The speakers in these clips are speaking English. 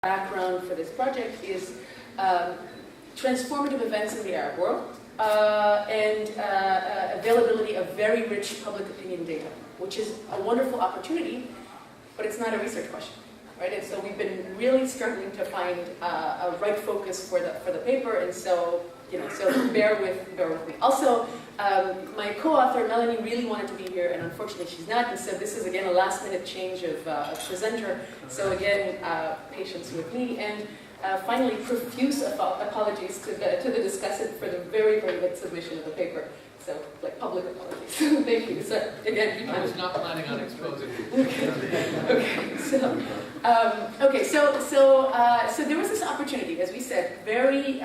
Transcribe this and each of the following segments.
background for this project is transformative events in the Arab world and availability of very rich public opinion data, which is a wonderful opportunity, but it's not a research question, right? And so we've been really struggling to find a right focus for the paper, and so so bear with me. Also, my co-author Melanie really wanted to be here, and unfortunately she's not. And so this is again a last-minute change of presenter. So again, patience with me. And finally, profuse apologies to the discussant for the very, very good submission of the paper. So, like, public apologies. Thank you. So again, I was not planning on exposing you. Okay. So there was this opportunity, as we said, very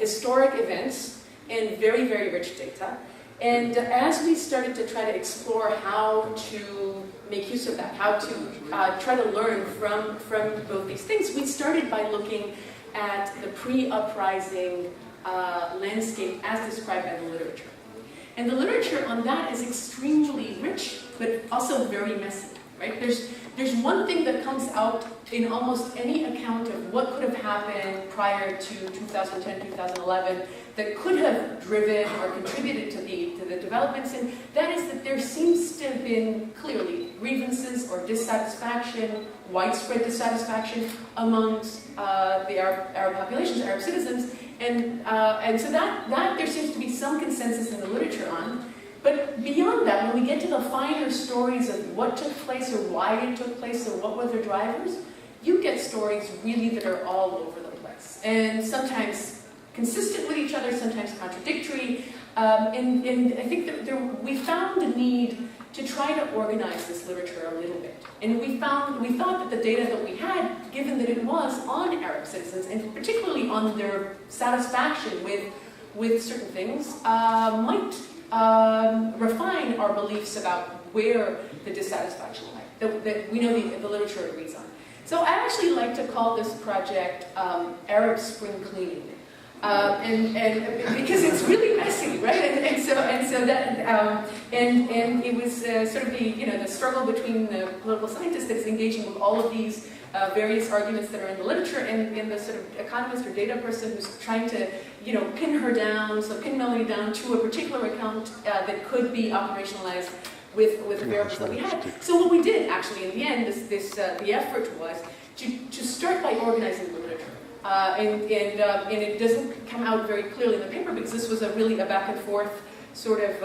historic events and very, very rich data. And as we started to try to explore how to make use of that, how to try to learn from both these things, we started by looking at the pre-uprising landscape as described by the literature. And the literature on that is extremely rich, but also very messy, right? There's one thing that comes out in almost any account of what could have happened prior to 2010, 2011 that could have driven or contributed to the developments, and that is that there seems to have been clearly grievances or dissatisfaction, widespread dissatisfaction amongst the Arab populations, Arab citizens, and so that there seems to be some consensus in the literature on. But beyond that, when we get to the finer stories of what took place or why it took place or what were the drivers, you get stories really that are all over the place. And sometimes consistent with each other, sometimes contradictory. And I think that we found a need to try to organize this literature a little bit. And we thought that the data that we had, given that it was on Arab citizens, and particularly on their satisfaction with certain things, might refine our beliefs about where the dissatisfaction lies, that we know the literature agrees on. So I actually like to call this project Arab spring cleaning, and because it's really messy, right? And it was sort of the struggle between the political scientist that's engaging with all of these various arguments that are in the literature, and the sort of economist or data person who's trying to pin Melanie down to a particular account that could be operationalized with the variables that we had. So what we did actually in the end, the effort was to start by organizing the literature. And it doesn't come out very clearly in the paper because this was really a back and forth sort of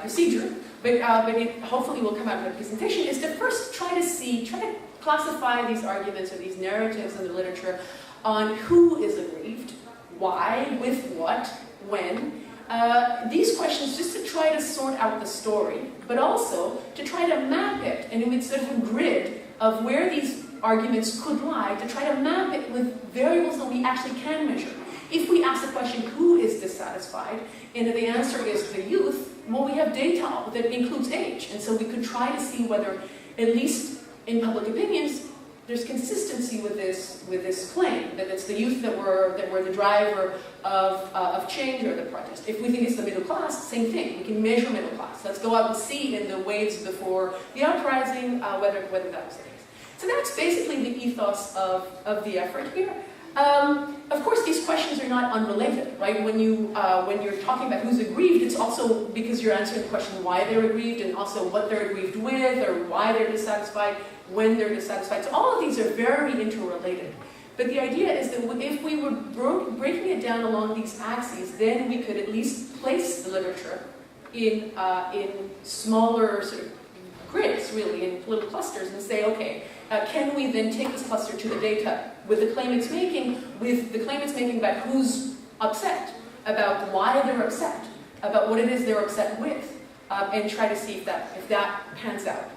procedure, but it hopefully will come out in the presentation, is to first try to classify these arguments or these narratives in the literature on who is aggrieved, why, with what, when. These questions just to try to sort out the story, but also to try to map it, and with sort of a grid of where these arguments could lie, to try to map it with variables that we actually can measure. If we ask the question, who is dissatisfied, and the answer is the youth, well, we have data that includes age, and so we could try to see whether, at least in public opinions, there's consistency with this claim that it's the youth that were the driver of change or the protest. If we think it's the middle class, same thing. We can measure middle class. Let's go out and see in the waves before the uprising whether that was the case. So that's basically the ethos of the effort here. Of course, these questions are not unrelated, right? When you're talking about who's aggrieved, it's also because you're answering the question why they're aggrieved, and also what they're aggrieved with, or why they're dissatisfied, when they're dissatisfied. So all of these are very interrelated. But the idea is that if we were breaking it down along these axes, then we could at least place the literature in smaller sort of grids, really, in little clusters, and say, okay, can we then take this cluster to the data with the claim it's making, about who's upset, about why they're upset, about what it is they're upset with, and try to see if that pans out.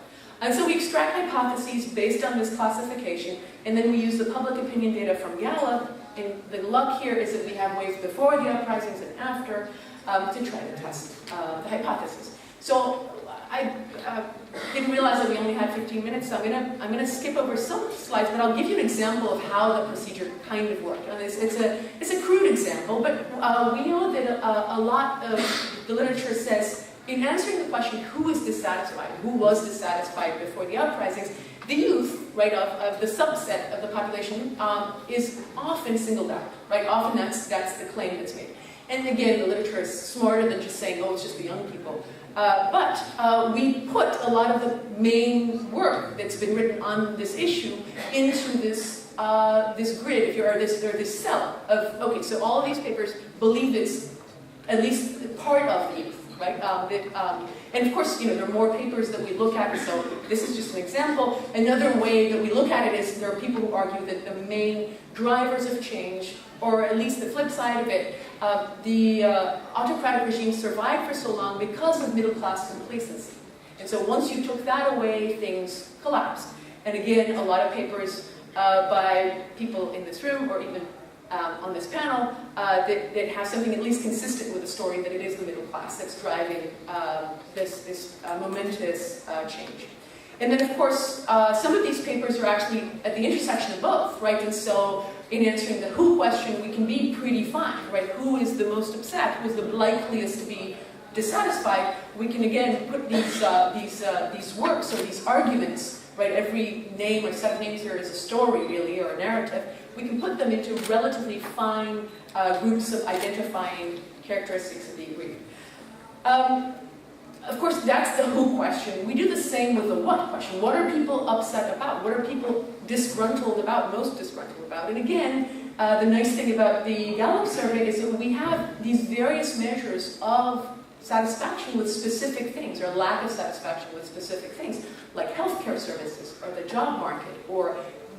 And so we extract hypotheses based on this classification, and then we use the public opinion data from Yala, and the luck here is that we have waves before the uprisings and after to try to test the hypothesis. So I didn't realize that we only had 15 minutes, so I'm gonna skip over some slides, but I'll give you an example of how the procedure kind of worked. And it's a crude example, but we know that a lot of the literature says in answering the question who is dissatisfied, who was dissatisfied before the uprisings, the youth, right, of the subset of the population is often singled out, right? Often that's the claim that's made. And again, the literature is smarter than just saying, oh, it's just the young people. But we put a lot of the main work that's been written on this issue into this grid, if you're, or this cell of, okay, so all of these papers believe it's at least part of the youth, right? And of course, there are more papers that we look at, so this is just an example. Another way that we look at it is there are people who argue that the main drivers of change, or at least the flip side of it, the autocratic regime survived for so long because of middle-class complacency. And so once you took that away, things collapsed. And again, a lot of papers by people in this room, or even on this panel, that have something at least consistent with the story that it is the middle class that's driving this momentous change. And then, of course, some of these papers are actually at the intersection of both, right? And so, in answering the who question, we can be pretty fine, right? Who is the most upset? Who is the likeliest to be dissatisfied? We can again put these works or these arguments, right? Every name or set of names here is a story, really, or a narrative. We can put them into relatively fine groups of identifying characteristics of the agreement. Of course, that's the who question. We do the same with the what question. What are people upset about? What are people disgruntled about, most disgruntled about? And again, the nice thing about the Gallup survey is that we have these various measures of satisfaction with specific things, or lack of satisfaction with specific things, like healthcare services, or the job market, or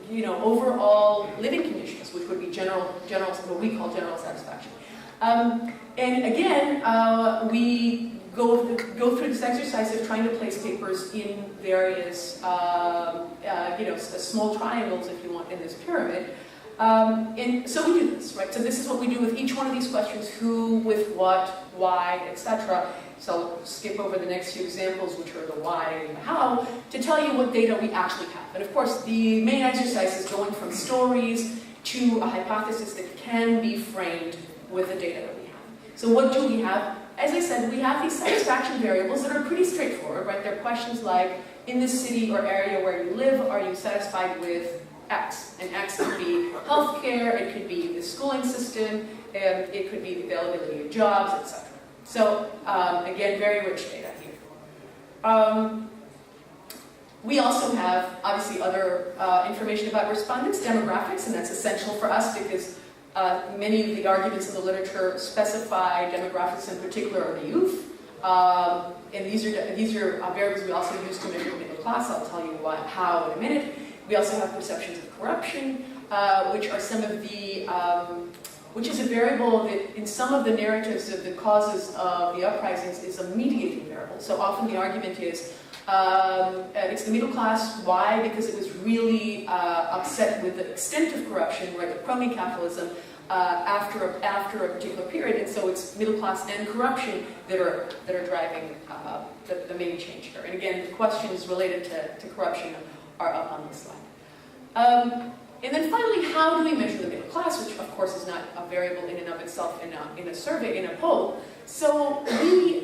overall living conditions, which would be general, what we call general satisfaction. And again, we go through this exercise of trying to place papers in various, small triangles, if you want, in this pyramid. And so we do this, right? So this is what we do with each one of these questions: who, with what, why, etc. So I'll skip over the next few examples, which are the why and the how, to tell you what data we actually have. And of course, the main exercise is going from stories to a hypothesis that can be framed with the data that we have. So what do we have? As I said, we have these satisfaction variables that are pretty straightforward, right? They're questions like, in this city or area where you live, are you satisfied with X? And X could be healthcare, it could be the schooling system, it could be the availability of jobs, etc. So, again, very rich data here. We also have, obviously, other information about respondents, demographics, and that's essential for us because many of the arguments in the literature specify demographics in particular of the youth. And these are variables we also use to measure middle class. I'll tell you how in a minute. We also have perceptions of corruption, which are some of the which is a variable that in some of the narratives of the causes of the uprisings is a mediating variable. So often the argument is it's the middle class. Why? Because it was really upset with the extent of corruption, right, the crony capitalism, after a particular period, and so it's middle class and corruption that are driving the main change here. And again, the questions related to corruption are up on this slide. And then finally, how do we measure the middle class, which of course is not a variable in and of itself in a survey, in a poll. So we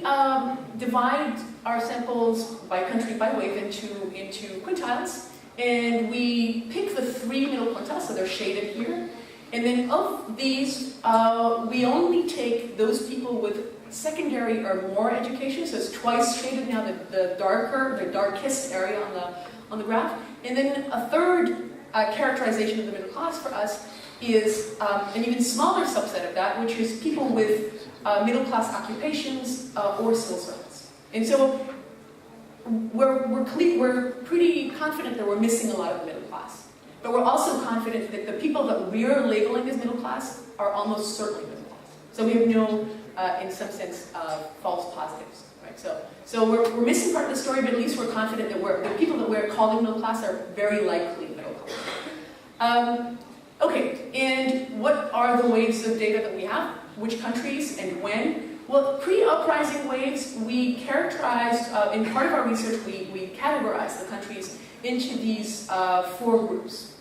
divide our samples by country, by wave, into quintiles, and we pick the 3 middle quintiles, so they're shaded here. And then of these, we only take those people with secondary or more education, so it's twice shaded now, the darkest area on the graph. And then a third characterization of the middle class for us is an even smaller subset of that, which is people with middle class occupations or civil servants. And so we're pretty confident that we're missing a lot of the middle class. But we're also confident that the people that we're labeling as middle class are almost certainly middle class. So we have no, in some sense, false positives. Right? So we're missing part of the story, but at least we're confident that the people that we're calling middle class are very likely middle class. Okay, and what are the waves of data that we have? Which countries and when? Well, pre-uprising waves, we characterized, in part of our research, we categorized the countries into these 4 groups.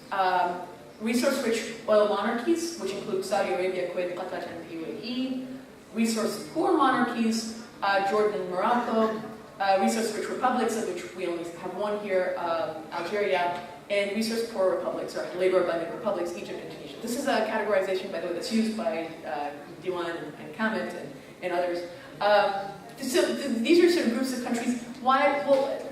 Resource-rich oil monarchies, which include Saudi Arabia, Kuwait, Qatar, and the UAE. Resource-poor monarchies, Jordan and Morocco. resource-rich republics, of which we only have one here, Algeria, and resource-poor republics, or labor-abundant republics, Egypt and Tunisia. This is a categorization, by the way, that's used by Diwan and Kamet and others. So these are sort of groups of countries. Why? Well,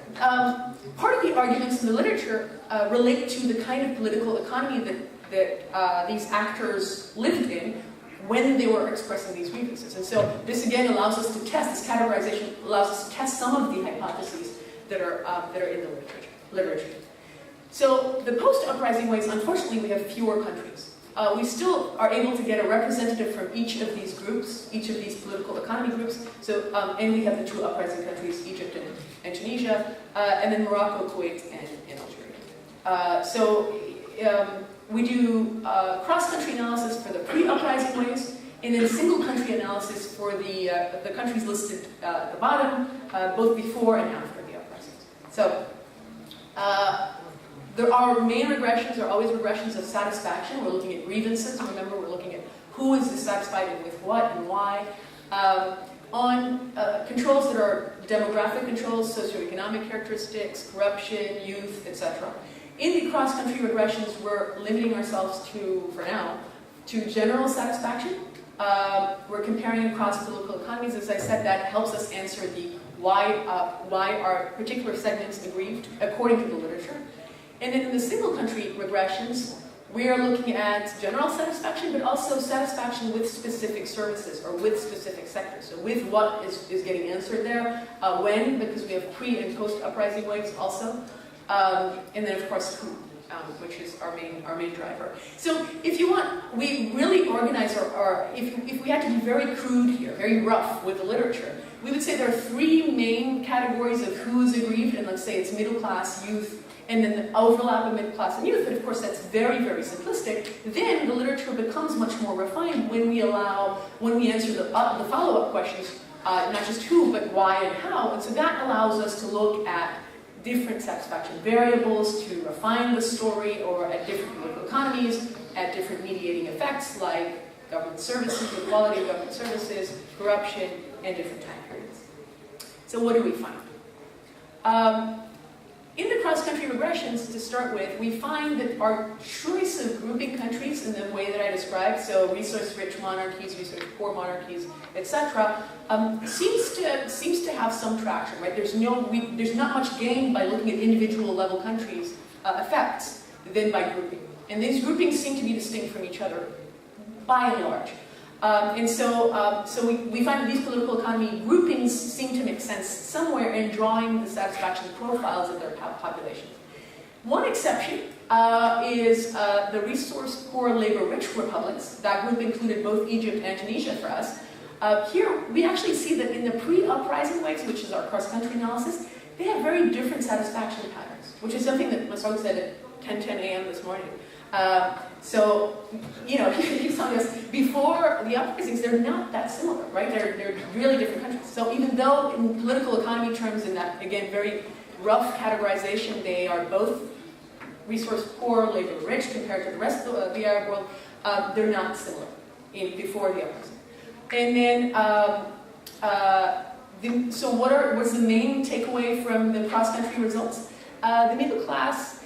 part of the arguments in the literature relate to the kind of political economy that these actors lived in when they were expressing these grievances. And so this again allows us to test, this categorization allows us to test some of the hypotheses that are in the literature. So the post-uprising waves, unfortunately, we have fewer countries. We still are able to get a representative from each of these groups, each of these political economy groups. So, and we have the two uprising countries, Egypt and Tunisia, and then Morocco, Kuwait, and Algeria. We do cross-country analysis for the pre-uprising waves, and then single-country analysis for the countries listed at the bottom, both before and after the uprisings. So, there are main regressions, there are always regressions of satisfaction. We're looking at grievances. Remember, we're looking at who is dissatisfied and with what and why. On controls that are demographic controls, socioeconomic characteristics, corruption, youth, etc. In the cross-country regressions, we're limiting ourselves to, for now, to general satisfaction. We're comparing across political economies. As I said, that helps us answer the why are particular segments aggrieved according to the literature. And then in the single-country regressions, we are looking at general satisfaction, but also satisfaction with specific services or with specific sectors. So with what is getting answered there, when, because we have pre- and post-uprising waves also. And then, of course, who, which is our main driver. So, if you want, we really organize if we had to be very crude here, very rough with the literature, we would say there are three main categories of who's aggrieved, and let's say it's middle class, youth, and then the overlap of middle class and youth. But of course, that's very, very simplistic. Then the literature becomes much more refined when we answer the follow-up questions, not just who, but why and how. And so that allows us to look at different satisfaction variables to refine the story, or at different political economies, at different mediating effects like government services, the quality of government services, corruption, and different time periods. So what do we find? In the cross-country regressions, to start with, we find that our choice of grouping countries in the way that I described, so resource-rich monarchies, resource-poor monarchies, etc., seems to have some traction, right? There's not much gain by looking at individual level countries' effects than by grouping. And these groupings seem to be distinct from each other, by and large. So we find that these political economy groupings seem to make sense somewhere in drawing the satisfaction profiles of their populations. One exception is the resource-poor, labor-rich republics. That group included both Egypt and Tunisia for us. Here, we actually see that in the pre-uprising waves, which is our cross-country analysis, they have very different satisfaction patterns, which is something that Masong said at 10:10 a.m. this morning. So, you know, he's telling us before the uprisings, they're not that similar, right? They're really different countries. So even though in political economy terms, in that, again, very rough categorization, they are both resource-poor, labor-rich compared to the rest of the Arab world, they're not similar before the uprising. And then, so what's the main takeaway from the cross-country results? The middle class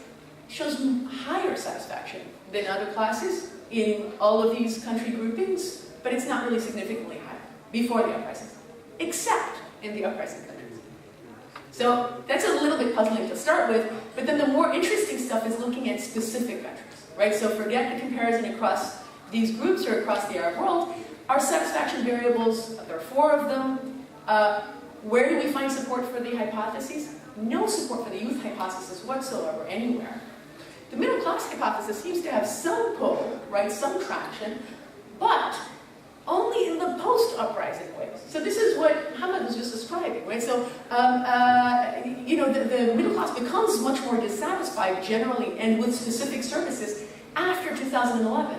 shows higher satisfaction than other classes in all of these country groupings, but it's not really significantly higher before the uprising, except in the uprising countries. So that's a little bit puzzling to start with, but then the more interesting stuff is looking at specific countries, right? So forget the comparison across these groups or across the Arab world. Our satisfaction variables, there are 4 of them. Where do we find support for the hypotheses? No support for the youth hypothesis whatsoever anywhere. The middle class hypothesis seems to have some pull, right, some traction, but only in the post-uprising waves. So this is what Hamad was just describing, right? So, you know, the middle class becomes much more dissatisfied generally and with specific services after 2011.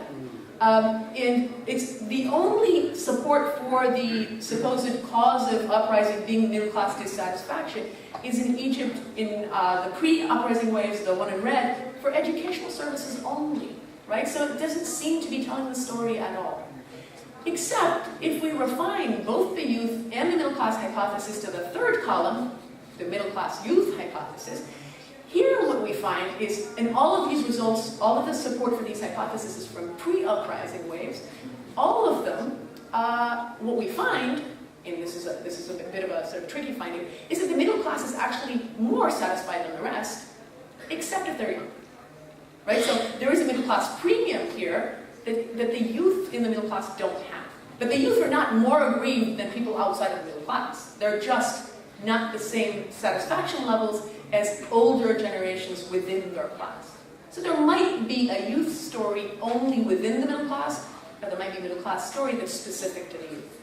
And it's the only support for the supposed cause of uprising being middle class dissatisfaction is in Egypt in the pre-uprising waves, the one in red, for educational services only, right? So it doesn't seem to be telling the story at all. Except if we refine both the youth and the middle class hypothesis to the third column, the middle class youth hypothesis. Here what we find is, in all of these results, all of the support for these hypotheses is from pre-uprising waves. All of them, what we find, and this is a bit of a sort of tricky finding, is that the middle class is actually more satisfied than the rest, except if they're young. Right? So there is a middle class premium here that the youth in the middle class don't have. But the youth are not more aggrieved than people outside of the middle class. They're just not the same satisfaction levels as older generations within their class. So there might be a youth story only within the middle class, or there might be a middle class story that's specific to the youth.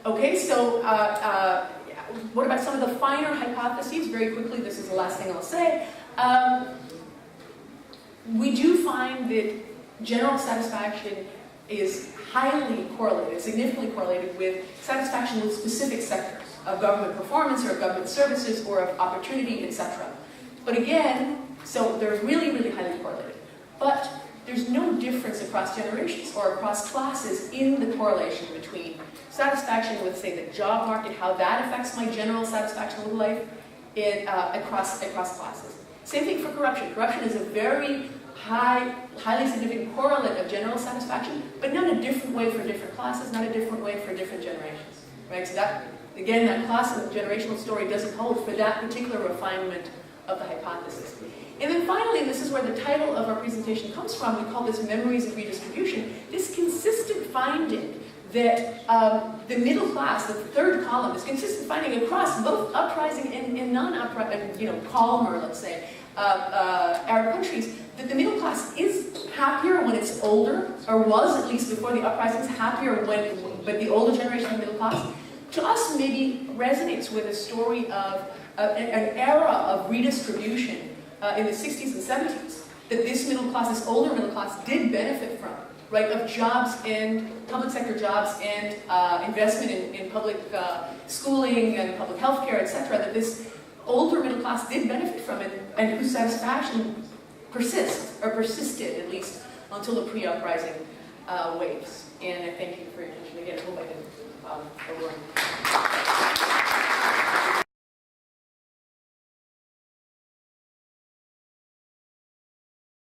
Okay, so what about some of the finer hypotheses? Very quickly, this is the last thing I'll say. We do find that general satisfaction is highly correlated, significantly correlated with satisfaction with specific sectors of government performance or of government services or of opportunity, etc. But again, so they're really, really highly correlated. But there's no difference across generations or across classes in the correlation between satisfaction with, say, the job market, how that affects my general satisfaction with life across classes. Same thing for corruption. Corruption is a very highly significant correlate of general satisfaction, but not a different way for different classes, not a different way for different generations. Right? So that, again, that class and generational story doesn't hold for that particular refinement of the hypothesis. And then finally, and this is where the title of our presentation comes from, we call this Memories of Redistribution, this consistent finding that the middle class, the third column, is consistent finding across both uprising and non-uprising, calmer, let's say, Arab countries, that the middle class is happier when it's older, or was at least before the uprisings, happier but the older generation of the middle class, to us maybe resonates with a story of an era of redistribution in the 60s and 70s, that this middle class, this older middle class, did benefit from, right, of jobs and public sector jobs and investment in public schooling and public health care, etc., that this older middle class did benefit from it, and whose satisfaction persisted at least until the pre-uprising waves. And I thank you for your attention again. I hope I didn't overrun.